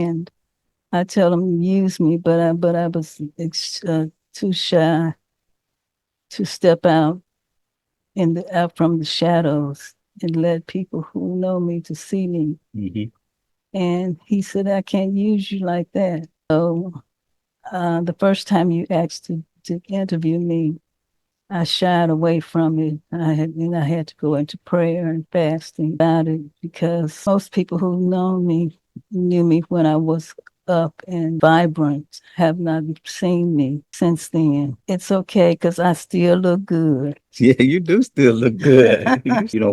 And I tell them use me, but I was too shy to step out from the shadows and let people who know me to see me. Hmm. And he said, I can't use you like that. So the first time you asked to interview me, I shied away from it. I had to go into prayer and fasting about it because most people who know me knew me when I was up and vibrant, have not seen me since then. It's okay because I still look good. Yeah, you do still look good.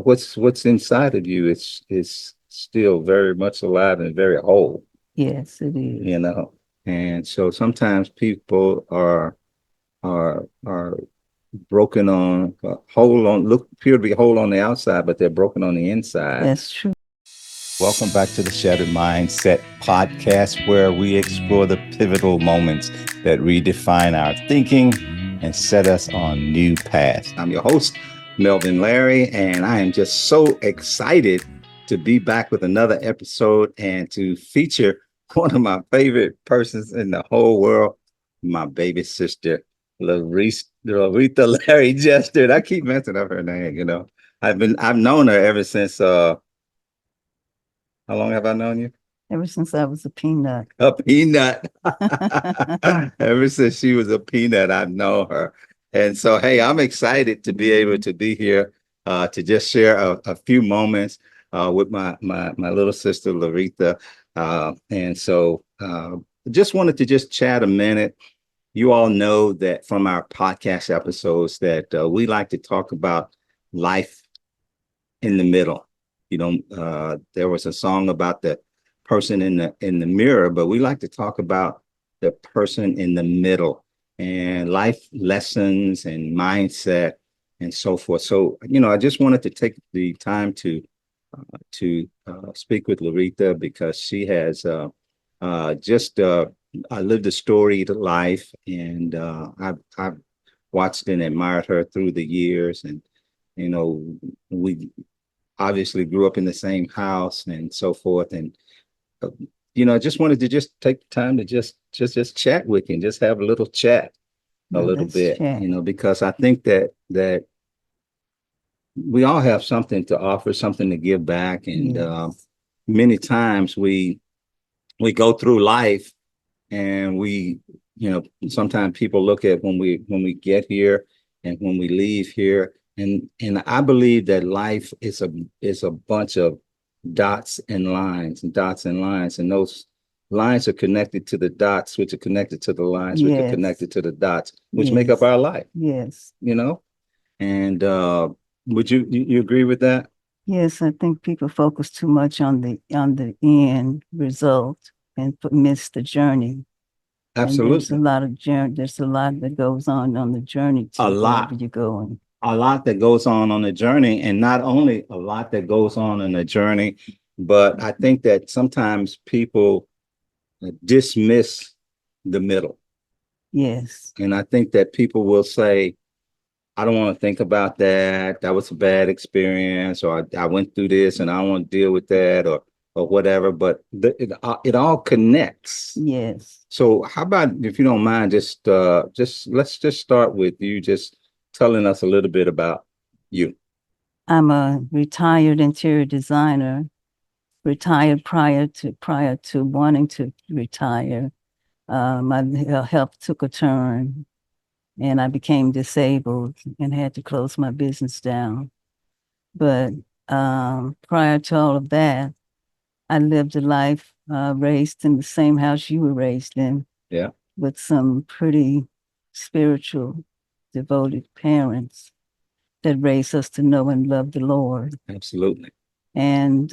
What's inside of you. It's still very much alive and very whole. Yes, it is. You know, and so sometimes people are broken on whole on look appear to be whole on the outside, but they're broken on the inside. That's true. Welcome back to the Shattered Mindset podcast, where we explore the pivotal moments that redefine our thinking and set us on new paths. I'm your host, Melvin Larry, and I am just so excited to be back with another episode and to feature one of my favorite persons in the whole world, my baby sister, Learetha Larry Jester. I keep messing up her name. I've known her ever since how long have I known you? Ever since I was a peanut. A peanut. Ever since she was a peanut, I've known her. And so, hey, I'm excited to be able to be here to just share a few moments with my little sister, Learetha. And so, just wanted to just chat a minute. You all know that from our podcast episodes that we like to talk about life in the middle. There was a song about the person in the mirror, but we like to talk about the person in the middle and life lessons and mindset and so forth. So, I just wanted to take the time to speak with Learetha because she has just lived a storied life, and I've watched and admired her through the years, and you know we obviously grew up in the same house and so forth. And uh, I just wanted to just take time to just chat with you and just have a little chat a Now little let's bit, chat. because I think that we all have something to offer, something to give back. And Yes. many times we go through life, and sometimes people look at when we get here and when we leave here, and I believe that life is a bunch of dots and lines and dots and lines, and those lines are connected to the dots, which are connected to the lines, which are Yes. connected to the dots, which make up Yes. our life. Yes. And would you agree with that? Yes, I think people focus too much on the end result and miss the journey. And there's a Absolutely. lot of journey. There's a lot that goes on the journey A to wherever lot. you're going. A lot that goes on the journey, and not only a lot that goes on in the journey, but I think that sometimes people dismiss the middle. Yes. And I think that people will say, I don't want to think about that. That was a bad experience, or I went through this and I don't want to deal with that, or whatever. But it all connects. Yes. So how about, if you don't mind, just let's just start with you just telling us a little bit about you. I'm a retired interior designer, retired prior to wanting to retire. My health took a turn and I became disabled and had to close my business down. But prior to all of that, I lived a life raised in the same house you were raised in Yeah, with some pretty spiritual, devoted parents that raised us to know and love the Lord. absolutely. And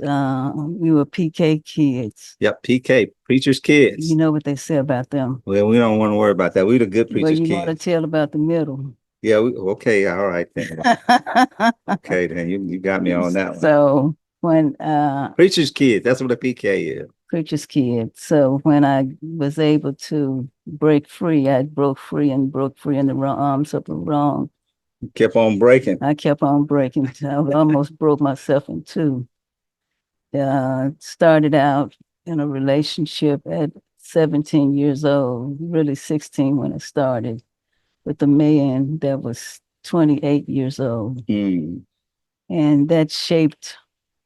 we were PK kids. Yep, PK, preacher's You kids. know what they say about them. Well, we don't want to worry about that. We the good Well, preacher's you want to kids. tell about the middle. Yeah, okay, all right then. Okay, then you got me on that one. So when Preacher's kids, that's what a PK is. preacher's kid. So when I was able to break free, I broke free in the wrong arms of the wrong. Kept on breaking. I kept on breaking. I almost broke myself in two. Started out. in a relationship at 17 years old, really 16 when it started, with a man that was 28 years old. Mm, And that shaped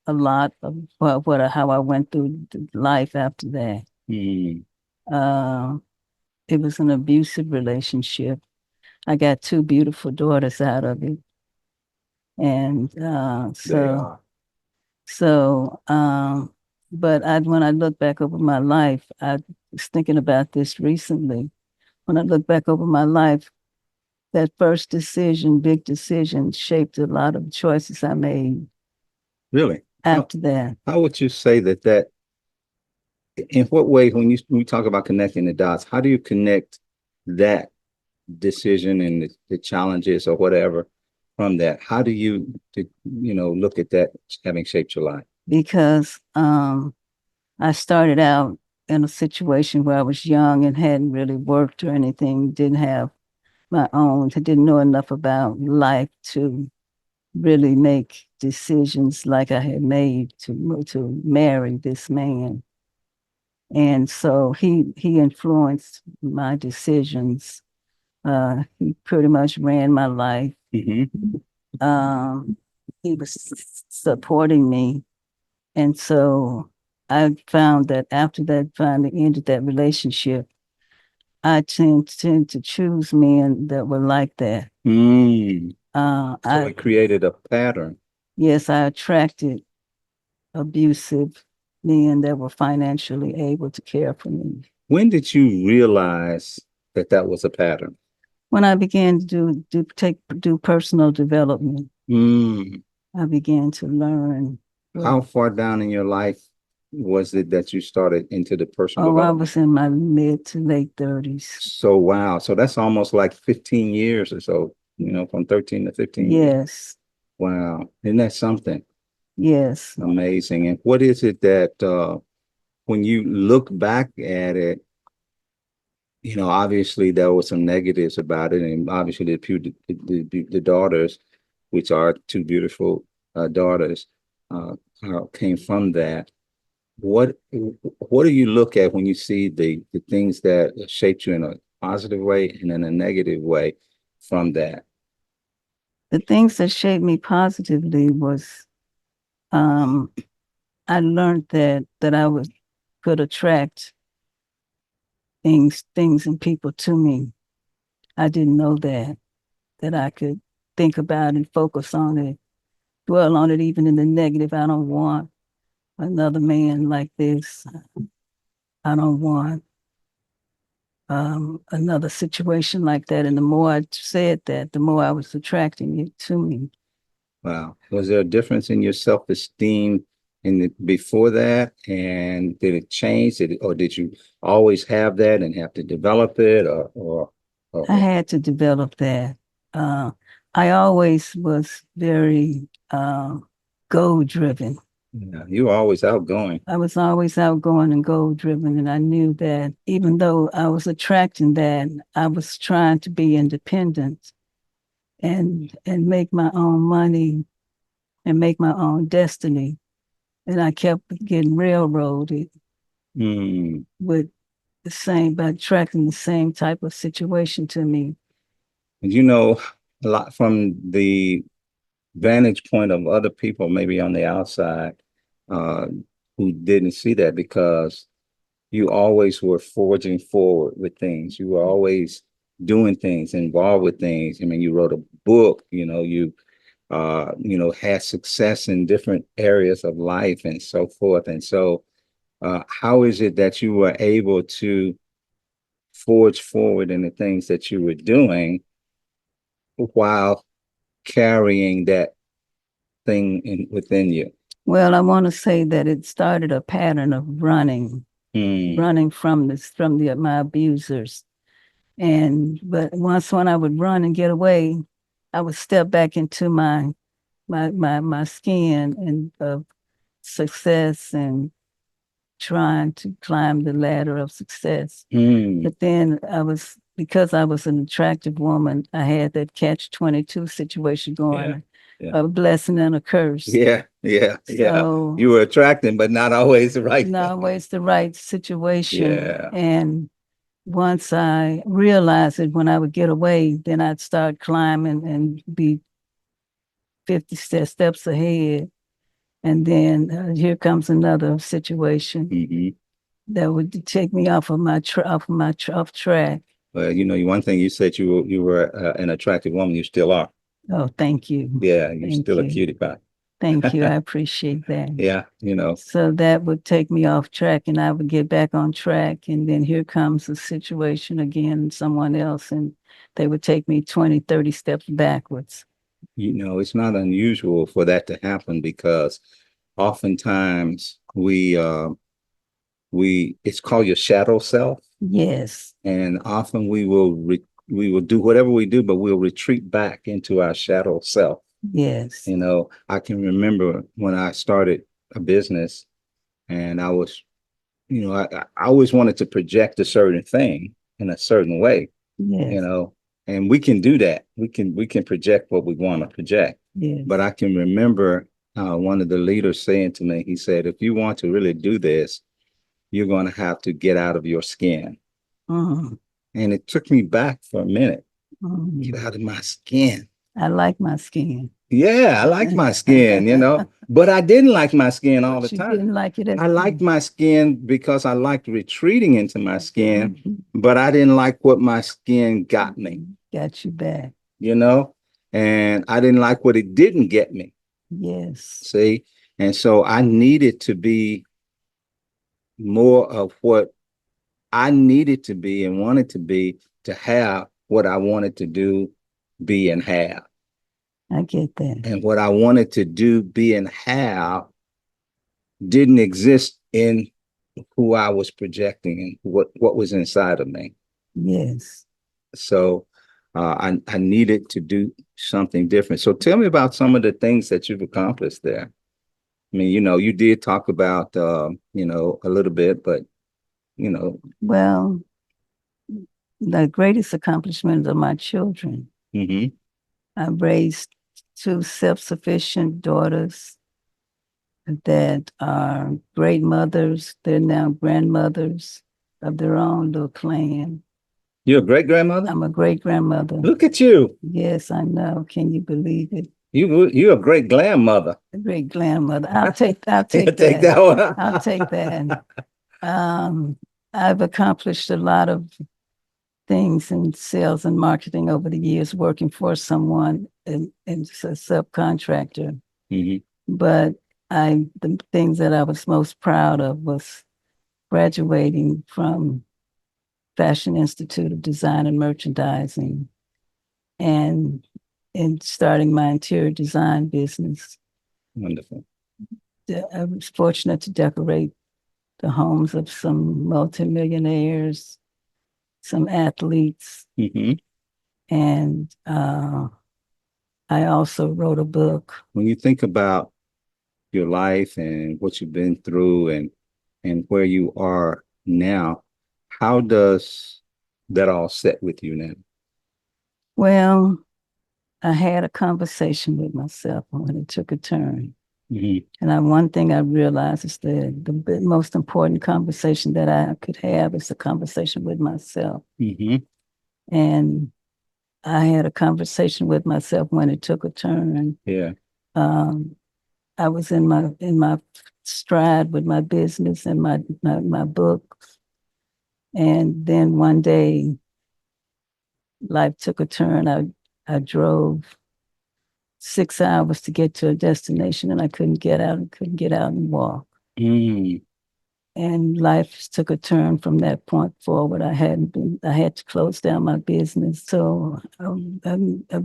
a lot of how I went through life after that. mm, Uh, it was an abusive relationship. I got two beautiful daughters out of it. And they are. but when I look back over my life, I was thinking about this recently. When I look back over my life, that first decision, big decision, shaped a lot of choices I made Really? after that. How would you say that in what way, when we talk about connecting the dots, how do you connect that decision and the challenges or whatever from that? How do you look at that having shaped your life? Because I started out in a situation where I was young and hadn't really worked or anything, didn't have my own, didn't know enough about life to really make decisions like I had made to marry this man. And so he influenced my decisions. He pretty much ran my life. Mm-hmm. Um, he was supporting me. And so I found that after that finally ended that relationship, I tend to choose men that were like that. Mm. So I it created a pattern. Yes, I attracted abusive men that were financially able to care for me. When did you realize that that was a pattern? When I began to do personal development, Mm. I began to learn what. How far down in your life was it that you started into the personal Oh, I development? was in my mid to late 30s. So wow. So that's almost like 15 years or so, from 13 to 15 years. Yes, Wow. Isn't that something yes. amazing? And what is it that when you look back at it, obviously there were some negatives about it, and obviously the daughters, which are two beautiful daughters, uh, came from that. What do you look at when you see the things that shaped you in a positive way and in a negative way from that? The things that shaped me positively was um, I learned that I could attract things and people to me. I didn't know that I could think about and focus on it, dwell on it, even in the negative. I don't want another man like this. I don't want another situation like that. And the more I said that, the more I was attracting it to me. Wow. Was there a difference in your self-esteem before that? And did it change? Or did you always have that and have to develop it I or had to develop that. Uh, I always was very goal driven. yeah, you were always outgoing? I was always outgoing and goal driven. And I knew that even though I was attracting that, I was trying to be independent and make my own money and make my own destiny. And I kept getting railroaded Mm. with by attracting the same type of situation to me. And a lot from the vantage point of other people, maybe on the outside, uh, who didn't see that because you always were forging forward with things. You were always doing things, involved with things. I mean, you wrote a book, had success in different areas of life and so forth. And so, how is it that you were able to forge forward in the things that you were doing while carrying that thing within you? Well, I want to say that it started a pattern of Mm, running from my abusers. And but once when I would run and get away, I would step back into my skin and of success and trying to climb the ladder of success. mm, But then because I was an attractive woman, I had that catch 22 situation yeah. going. Yeah. a blessing and a curse. Yeah. Yeah. Yeah. So You were attracting, but not always the right not thing. always the right situation. Yeah. And once I realized it, when I would get away, then I'd start climbing and be 50 steps ahead. And then here comes another situation Hmm. that would take me off of off track. Well, one thing you said you were an attractive woman. You still are. Oh, thank you. Yeah, you're Thank still a you. cutie pie. Thank you. I appreciate that. Yeah, So that would take me off track and I would get back on track. And then here comes the situation again, someone else, and they would take me 20, 30 steps backwards. it's not unusual for that to happen because oftentimes we it's called your shadow self, Yes, and often we will do whatever we do, but we'll retreat back into our shadow self. yes, I can remember when I started a business and I was, I always wanted to project a certain thing in a certain way, you yes, know, and we can do that. We can project what we want to project. yes. But I can remember one of the leaders saying to me, he said, if you want to really do this, you're going to have to get out of your skin. Mhm, And it took me back for a minute. mhm. Get out of my skin. I like my skin. Yeah, I like my skin, but I didn't like my skin all the But you time. didn't like it at I liked first. my skin because I liked retreating into my skin, Mhm, but I didn't like what my skin got me, got you back. you know, and I didn't like what it didn't get me. Yes, See, and so I needed to be more of what I needed to be and wanted to be to have what I wanted to do, be, and have. I get that. And what I wanted to do, be, and have didn't exist in who I was projecting and what was inside of me. Yes. So I needed to do something different. So tell me about some of the things that you've accomplished there. I mean, you did talk about a little bit, but you know, Well, the greatest accomplishments of my children. hmm I've raised two self-sufficient daughters that are great mothers. They're now grandmothers of their own little clan. you're a great grandmother. I'm a great grandmother. Look at you. Yes, I know. Can you believe it? You're a great grandmother. A great grandmother. I'll You take take that. that one. I'll take that. Um, I've accomplished a lot of things in sales and marketing over the years, working for someone and a subcontractor. Hmm. But the things that I was most proud of was graduating from Fashion Institute of Design and Merchandising and starting my interior design business. Wonderful. I was fortunate to decorate the homes of some multimillionaires, some athletes, Hmm. and I also wrote a book. When you think about your life and what you've been through and where you are now, how does that all set with you now? Well, I had a conversation with myself when it took a turn. Hmm. One thing I realized is that the most important conversation that I could have is a conversation with myself. Hmm. And I had a conversation with myself when it took a turn. Yeah. Um, I was in my stride with my business and my book. And then one day life took a turn. I drove 6 hours to get to a destination and I couldn't get out and walk. Mm. And life took a turn from that point forward. I had to close down my business. So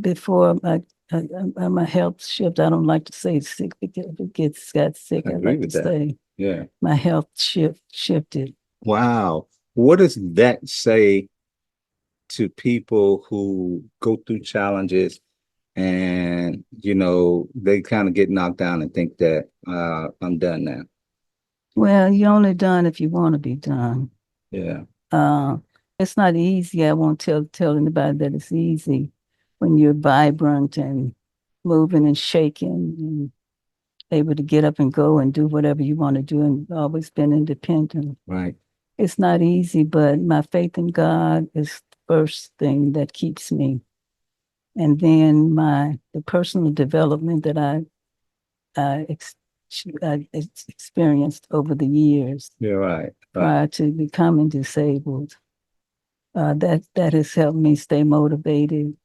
before my health shift, I don't like to say sick because if got sick, I I agree like to with that. say Yeah. my health shifted. Wow. What does that say to people who go through challenges and they kind of get knocked down and think that I'm done now? Well, you're only done if you want to be done. Yeah. Uh, it's not easy. I won't tell anybody that it's easy when you're vibrant and moving and shaking and able to get up and go and do whatever you want to do and always been independent. Right. It's not easy, but my faith in God is the first thing that keeps me. And then the personal development that I, ex, I experienced over the years You're right. Right. prior to becoming disabled, that has helped me stay motivated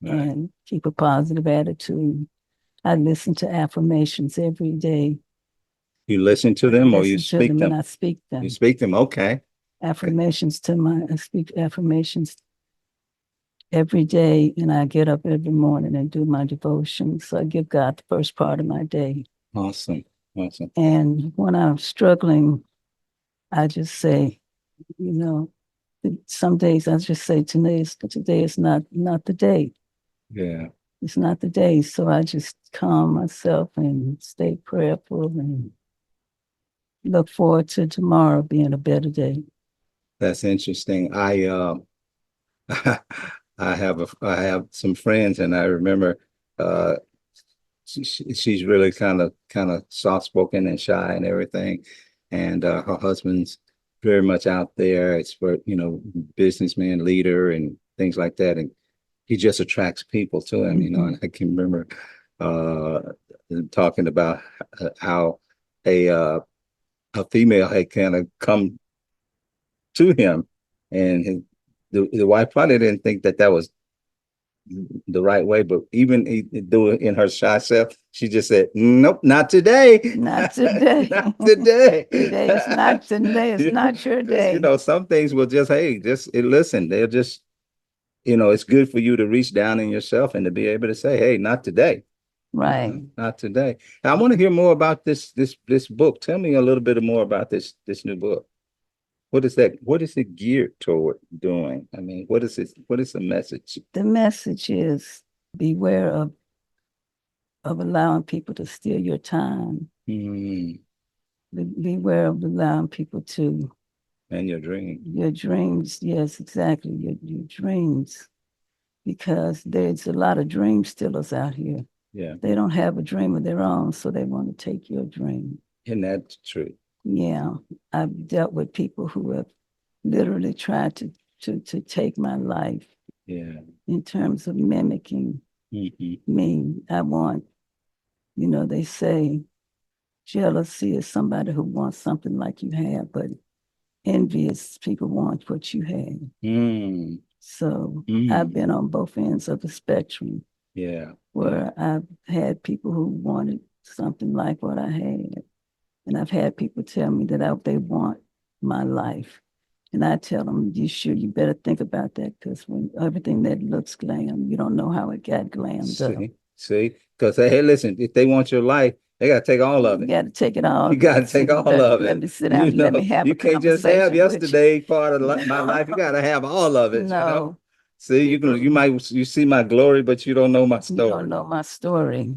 Right. and keep a positive attitude. I listen to affirmations every day. You listen to I them or you listen to speak them and them? I speak You them. speak them. Okay. I speak affirmations every day, and I get up every morning and do my devotions. So I give God the first part of my day. Awesome. Awesome. And when I'm struggling, I just say, you know, some days I just say today is not the day. Yeah. It's not the day. So I just calm myself and stay prayerful and look forward to tomorrow being a better day. That's interesting. I have some friends and I remember uh she's really kind of soft spoken and shy and everything. And her husband's very much out there. It's for, businessman, leader and things like that. And he just attracts people to him, and I can remember uh talking about how a uh a female had kind of come to him, and the wife probably didn't think that that was the right way, but even do it in her shy self, she just said, "Nope, not today, Not today. not today." Today is not your Because day. some things will just, hey, just listen. They'll just, it's good for you to reach down in yourself and to be able to say, "Hey, not today, Right. not today." Now, I want to hear more about this book. Tell me a little bit more about this new book. What is that? What is it geared toward doing? I mean, what is it? What is the message? The message is beware of allowing people to steal your time. Mm, Beware of allowing people to and your dream. your dreams. Yes, exactly. Your dreams. Because there's a lot of dream stealers out here. Yeah. They don't have a dream of their own, so they want to take your dream. And that's true. Yeah. I've dealt with people who have literally tried to take my life Yeah. in terms of mimicking me. They say jealousy is somebody who wants something like you have, but envy is people want what you have. Mm. So I've Mm. been on both ends of the spectrum Yeah. where I've had people who wanted something like what I had. And I've had people tell me that they want my life. And I tell them, you better think about that because when everything that looks glam, you don't know how it got glammed up. See, because hey, listen, if they want your life, they got to take all of You it. got to take it all. You got to take all of Let it. me sit down and let me have You a can't just have conversation with you. yesterday part of my life. You got to have all of it. No, See, you see my glory, but you don't know my you don't story. know my story.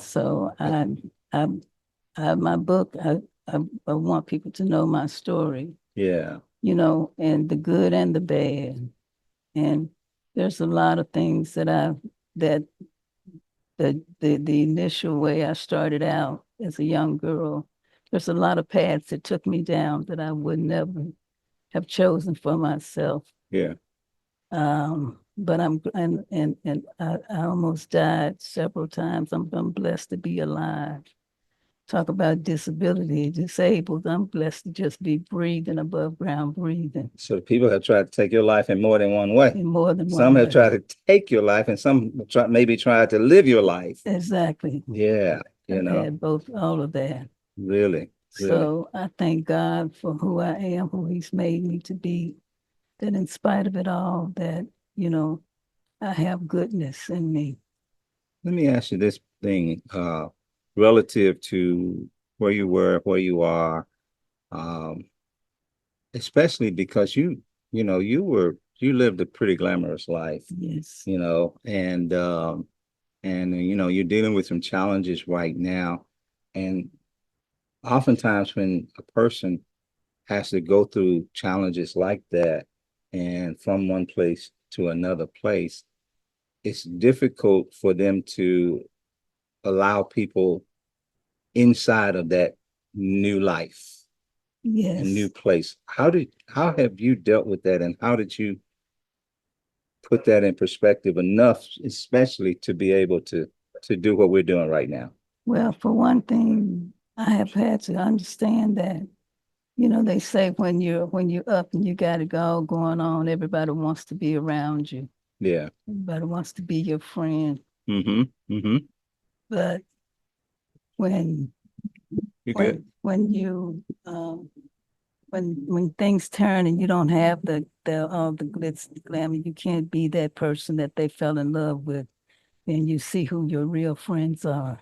So I, my book, I want people to know my story, Yeah. And the good and the bad. And there's a lot of things that the initial way I started out as a young girl, there's a lot of paths that took me down that I would never have chosen for myself. Yeah. But I almost died several times. I'm blessed to be alive. Talk about disability, disabled. I'm blessed to just be breathing, above ground breathing So people have tried to take your life in more than one way. in more than Some one have way. tried to take your life, and some maybe tried to live your life. Exactly. Yeah. I've had both, all of that. Really, really. So I thank God for who I am, who He's made me to be, that in spite of it all, that, I have goodness in me. Let me ask you this thing, relative to where you were, where you are, um, especially because you lived a pretty glamorous life, Yes. and you're dealing with some challenges right now. And oftentimes when a person has to go through challenges like that and from one place to another place, it's difficult for them to allow people inside of that new life and new Yes. place. How have you dealt with that, and how did you put that in perspective enough, especially to be able to do what we're doing right now? Well, for one thing, I have had to understand that, they say when you're up and you got it all going on, everybody wants to be around you. Yeah. Everybody wants to be your friend. Mm-hmm. Mm-hmm. But when You good? when you when things turn and you don't have the all the glitz and glamour, you can't be that person that they fell in love with. Then you see who your real friends are.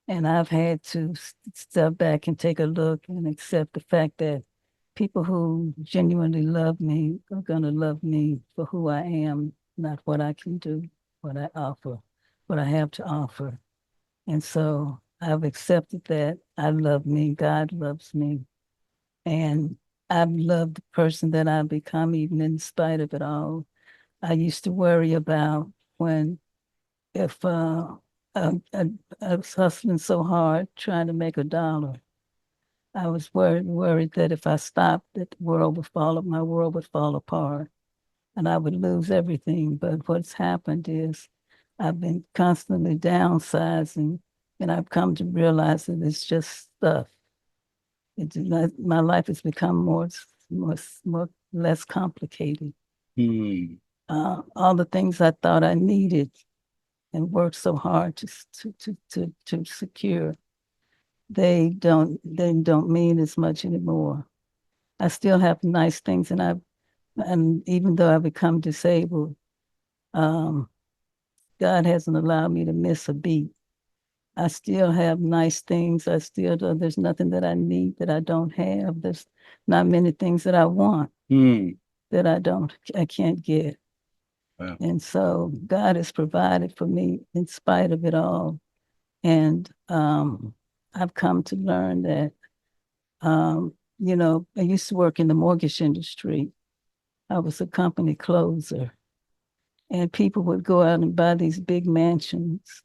And I've had to step back and take a look and accept the fact that people who genuinely love me are going to love me for who I am, not what I can do, what I offer, what I have to offer. And so I've accepted that I love me, God loves me, and I've loved the person that I've become, even in spite of it all. I used to worry about when if I was hustling so hard trying to make $1. I was worried that if I stopped, that my world would fall apart, and I would lose everything. But what's happened is I've been constantly downsizing, and I've come to realize that it's just stuff. My life has become more less complicated. Hmm. All the things I thought I needed and worked so hard to secure, they don't mean as much anymore. I still have nice things, and even though I've become disabled, um, God hasn't allowed me to miss a beat. I still have nice things. There's nothing that I need that I don't have. There's not many things that I want Hmm. that I can't get. Wow. And so God has provided for me in spite of it all. And I've come to learn that, I used to work in the mortgage industry. I was a company closer, and people would go out and buy these big mansions,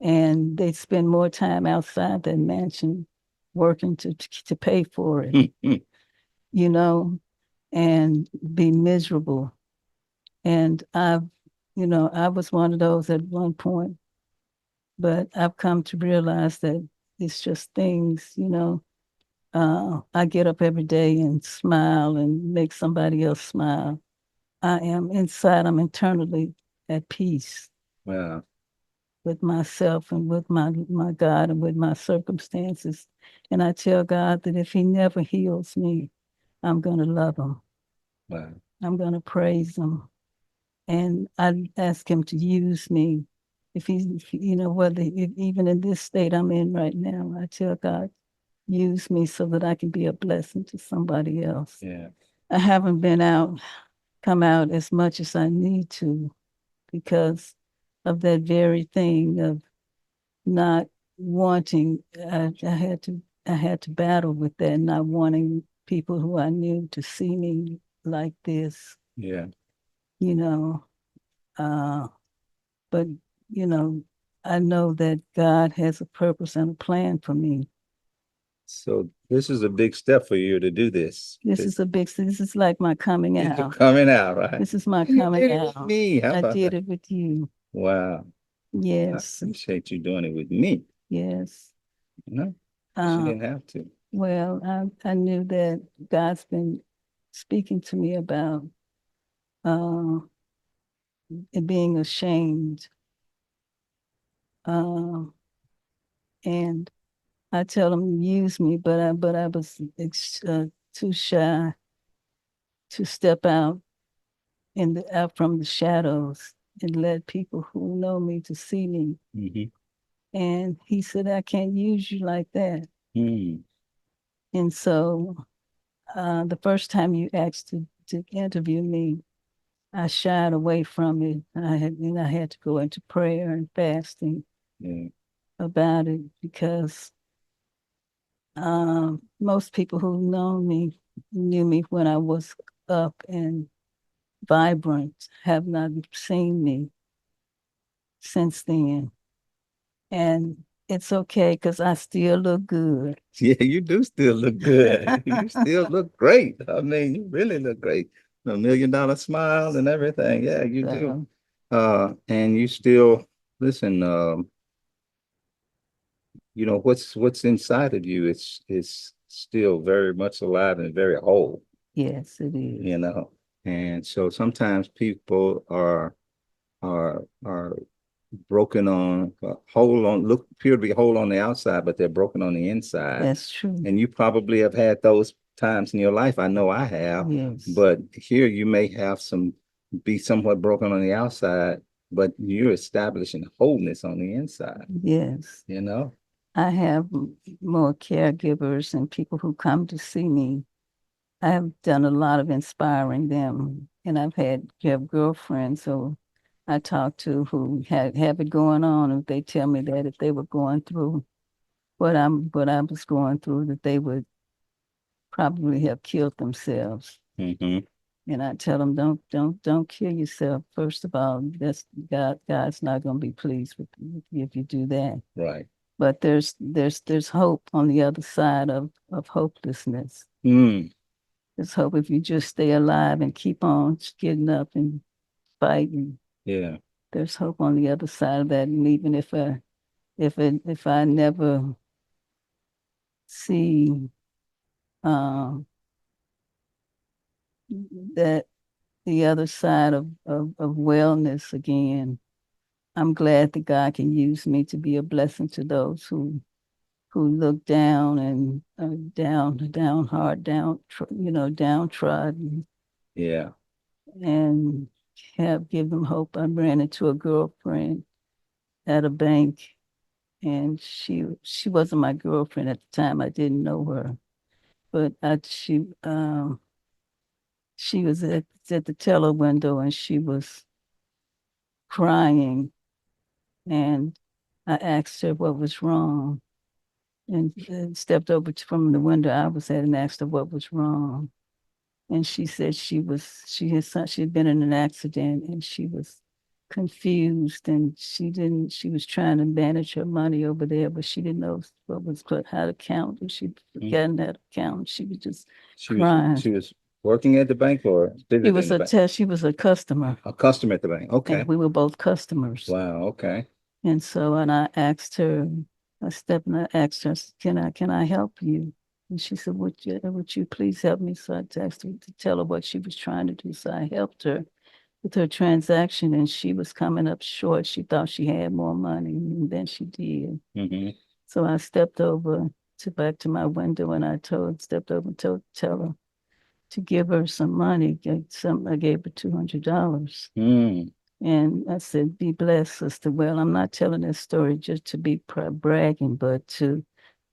and they'd spend more time outside that mansion working to pay for it, Hmm. you know, and be miserable. And I was one of those at one point, but I've come to realize that it's just things, I get up every day and smile and make somebody else smile. I'm internally at peace Wow. with myself and with my God and with my circumstances. And I tell God that if He never heals me, I'm going to love Him. Wow. I'm going to praise Him. And I ask Him to use me. If He's, even in this state I'm in right now, I tell God, use me so that I can be a blessing to somebody else. Yeah. I haven't come out as much as I need to because of that very thing of not wanting. I had to battle with that, not wanting people who I knew to see me like this, Yeah. you know. Uh, but you know, I know that God has a purpose and a plan for me. So this is a big step for you to do this. This is like my coming You're out. coming out, right? This is my And you coming did it with out. me. How I about did that? it with you. Wow. I Yes, appreciate you doing it with me. yes. No, she Uh, didn't have to. well, I knew that God's been speaking to me about uh, it being ashamed. Um, and I tell him use me, but I was too shy to step out from the shadows and let people who know me to see me. Mm-hmm. And he said, I can't use you like that. Mm. And so the first time you asked to interview me, I shied away from it. I had to go into prayer and fasting Yeah. about it because most people who know me knew me when I was up and vibrant, have not seen me since then. And it's okay because I still look good. Yeah, you do still look good. You still look great. I mean, you really look great. $1 million smile and everything. Yeah, you do. So, And you still listen, what's inside of you, it's still very much alive and very whole, yes, it is. you know. And so sometimes people are broken on whole on look appear to be whole on the outside, but they're broken on the inside. That's true. And you probably have had those times in your life. I know I have, Yes. but here you may have some be somewhat broken on the outside, but you're establishing wholeness on the inside, Yes. you know? I have more caregivers and people who come to see me. I have done a lot of inspiring them, and I've had have girlfriends who I talk to who have it going on, and they tell me that if they were going through what I was going through, that they would probably have killed themselves. Hmm. And I tell them, don't kill yourself. First of all, that's God's not going to be pleased with you if you do that. Right. But there's hope on the other side of hopelessness. Mm, There's hope if you just stay alive and keep on getting up and fighting. yeah. There's hope on the other side of that. And even if I never see um, that the other side of wellness again, I'm glad that God can use me to be a blessing to those who look down and down hard, downtrodden, Yeah. and have give them hope. I ran into a girlfriend at a bank, and she wasn't my girlfriend at the time. I didn't know her, but she was at the teller window, and she was crying, and I asked her what was wrong, and stepped over from the window I was at and asked her what was wrong. And she said she had been in an accident, and she was confused, and she was trying to manage her money over there, but she didn't know how to count, and she'd Mm. forgotten how to count. She was just She was crying. she was working at the bank or visiting the bank? She was a customer, A customer at the bank. and Okay. we were both customers. Wow. Okay. And so, and I stepped and I asked her, can I help you? And she said, would you please help me? So I texted her to tell her what she was trying to do. So I helped her with her transaction, and she was coming up short. She thought she had more money than she did. Hmm. So I stepped over to back to my window, and stepped over and tell her to give her some money. I gave her $200. Mm. And I said, be blessed, sister. Well, I'm not telling this story just to be bragging, but to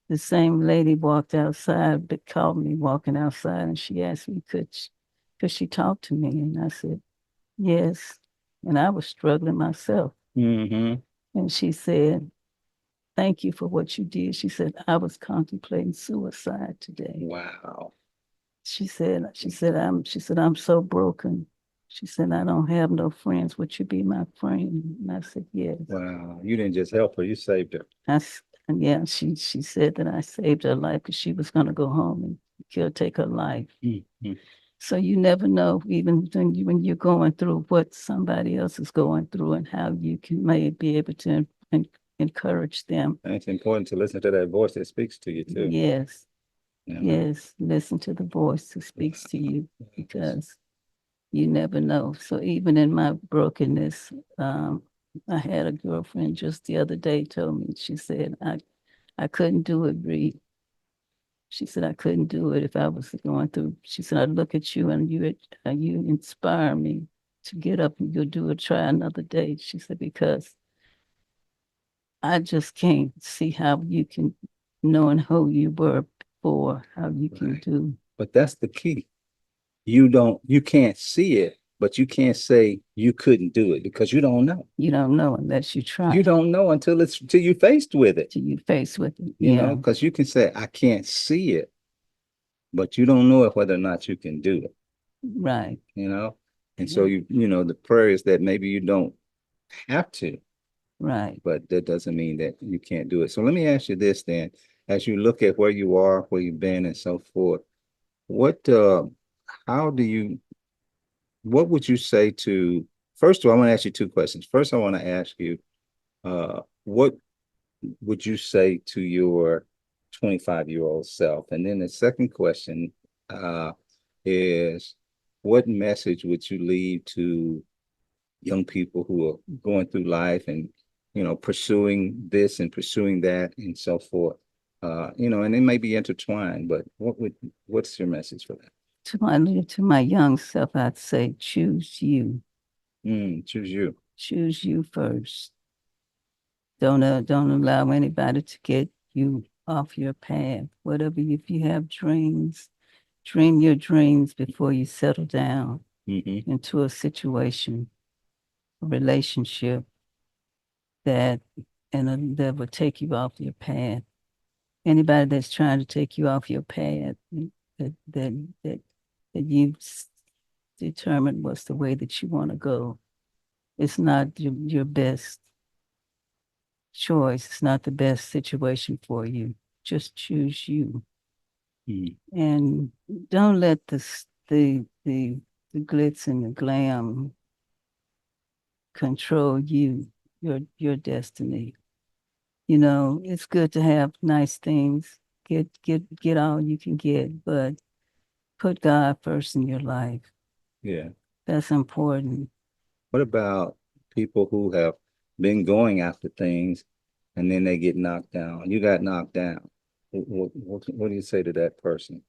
the same lady walked outside, but called me walking outside, and she asked me, could she talk to me? And I said, yes. And I was struggling myself. Hmm. And she said, thank you for what you did. She said, I was contemplating suicide today. Wow. She said, I'm so broken. She said, I don't have no friends. Would you be my friend? And I said, yes. Wow. You didn't just help her, you saved her. And yeah, she said that I saved her life because she was going to go home and take her life. Mm-hmm. So you never know, even when you're going through what somebody else is going through, and how you may be able to encourage them. And it's important to listen to that voice that speaks to you too. Yes, You know? yes, listen to the voice who speaks to you, because you never know. So even in my brokenness, I had a girlfriend just the other day told me, she said, I couldn't do it, Reed. She said, I couldn't do it if I was going through. She said, I look at you and you inspire me to get up and go do it, try another day. She said, because I just can't see how you can, knowing who you were before, how you can Right. do. But that's the key. You can't see it, but you can't say you couldn't do it because you don't know. You don't know unless you You try, don't know until you're faced with it, till you face with it. you know, Yeah, because you can say, I can't see it, but you don't know it whether or not you can do it, right. you know? And so Yeah. the prayer is that maybe you don't have to. Right. but that doesn't mean that you can't do it. So let me ask you this then, as you look at where you are, where you've been and so forth, what how do you what would you say to first of all, I want to ask you two questions. First, I want to ask you, what would you say to your 25-year-old self? And then the second question uh, is, what message would you leave to young people who are going through life and, pursuing this and pursuing that and so forth? And it may be intertwined, but what's your message for that? To my young self, I'd say choose you. Choose you. Choose you first. Don't allow anybody to get you off your path. Whatever, if you have dreams, dream your dreams before you settle down Hmm. into a situation, a relationship that that will take you off your path. Anybody that's trying to take you off your path, that that you've determined what's the way that you want to go. It's not your best choice. It's not the best situation for you. Just choose you, Mm. and don't let the glitz and the glam control you, your destiny. It's good to have nice things. Get all you can get, but put God first in your life. Yeah. That's important. What about people who have been going after things and then they get knocked down? You got knocked down. What do you say to that person?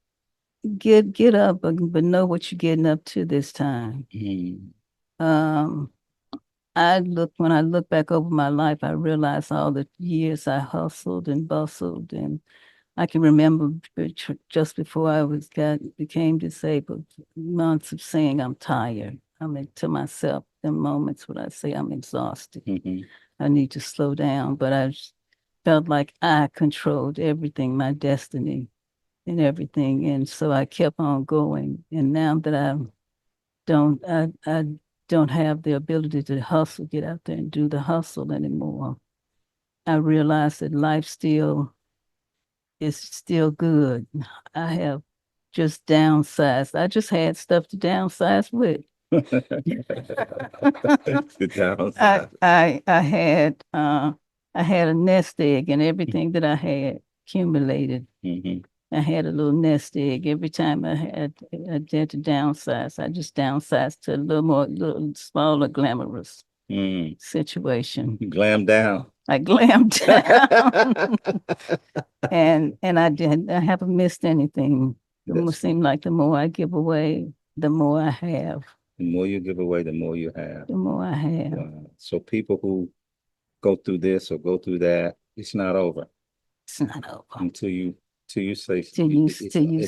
Get up, but know what you're getting up to this time. Mm. Um, when I look back over my life, I realize all the years I hustled and bustled, and I can remember just before became disabled, months of saying I'm tired. I mean, to myself, the moments when I say I'm exhausted, Hmm. I need to slow down. But felt like I controlled everything, my destiny and everything, and so I kept on going. And now that I don't have the ability to hustle, get out there and do the hustle anymore. I realize that life still is still good. I have just downsized. I just had stuff to downsize with. The I downside. I I had uh I had a nest egg and everything that I had accumulated. Hmm. I had a little nest egg. Every time I had to downsize, I just downsized to a little smaller, glamorous Mm. situation. Glam down. I glammed down, and I haven't missed anything. That's Seem like the more I give away, the more I have. the more you give away, the more you have. The more I have. Wow. So people who go through this or go through that, it's not over It's not over until you say till you it's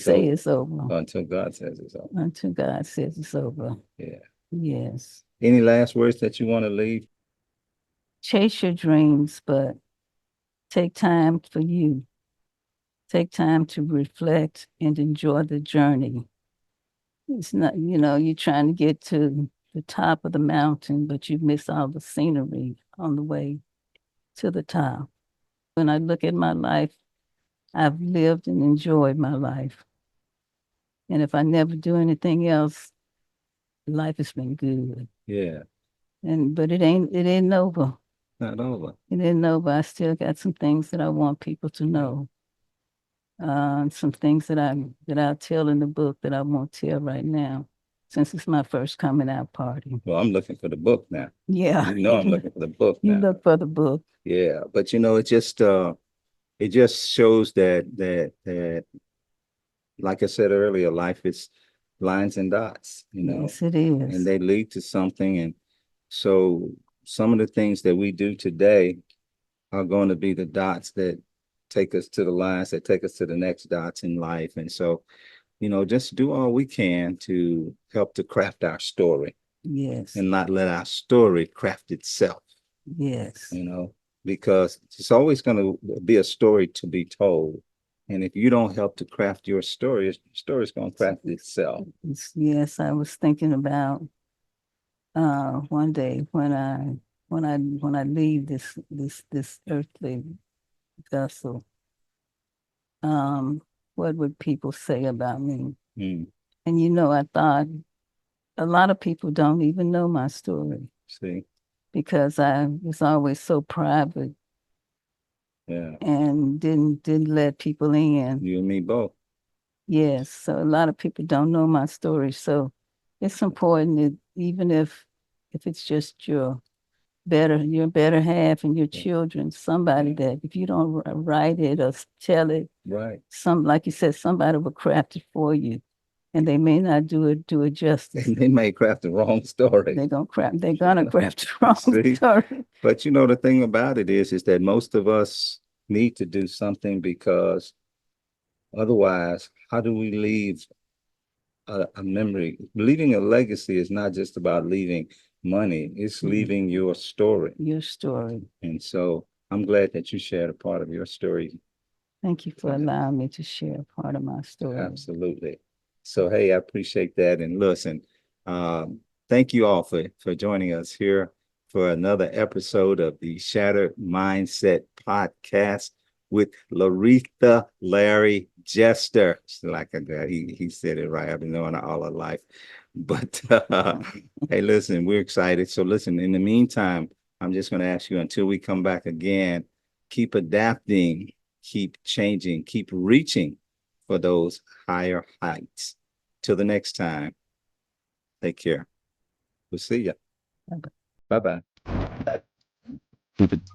say over. it's over. Until God says it's over. Until God says it's over. Yeah. Yes. Any last words that you want to leave? Chase your dreams, but take time for you. Take time to reflect and enjoy the journey. It's not, you're trying to get to the top of the mountain, but you miss all the scenery on the way to the top. When I look at my life, I've lived and enjoyed my life. And if I never do anything else, life has been good. Yeah. But it ain't over. Not over. It ain't over. I still got some things that I want people to know. Some things that I'll tell in the book that I won't tell right now, since it's my first coming out party. Well, I'm looking for the book now. Yeah, You know I'm looking for the book you now. look for the book. Yeah. But it just shows that like I said earlier, life is lines and dots, Yes, it and is. they lead to something. And so some of the things that we do today are going to be the dots that take us to the lines that take us to the next dots in life. And so, just do all we can to help to craft our story Yes, and not let our story craft itself, yes. you know, because it's always going to be a story to be told. And if you don't help to craft your story is going to craft itself. Yes, I was thinking about one day when when I leave this earthly vessel, um, what would people say about me? Mm, And I thought a lot of people don't even know my story see, because I was always so private yeah, and didn't let people in. you and me both. Yes, so a lot of people don't know my story. So it's important that even if it's just your better half and your Yeah, children, somebody yeah, that if you don't write it or tell it, right. like you said, somebody will craft it for you, and they may not do it justice. And they may craft the wrong story. They're gonna craft the wrong See, story. but the thing about it is that most of us need to do something because otherwise, how do we leave a memory? Leaving a legacy is not just about leaving money, it's Mhm. leaving your story. Your story. And so I'm glad that you shared a part of your story. Thank you for allowing me to share part of my story. Absolutely. So, hey, I appreciate that. And listen, um, thank you all for joining us here for another episode of the Shattered Mindset Podcast with Learetha Larry Jester. She's like he said it right. I've been knowing her all her life. But hey, listen, we're excited. So listen, in the meantime, I'm just going to ask you until we come back again, keep adapting, keep changing, keep reaching for those higher heights. Till the next time, take care. We'll see you. Bye bye.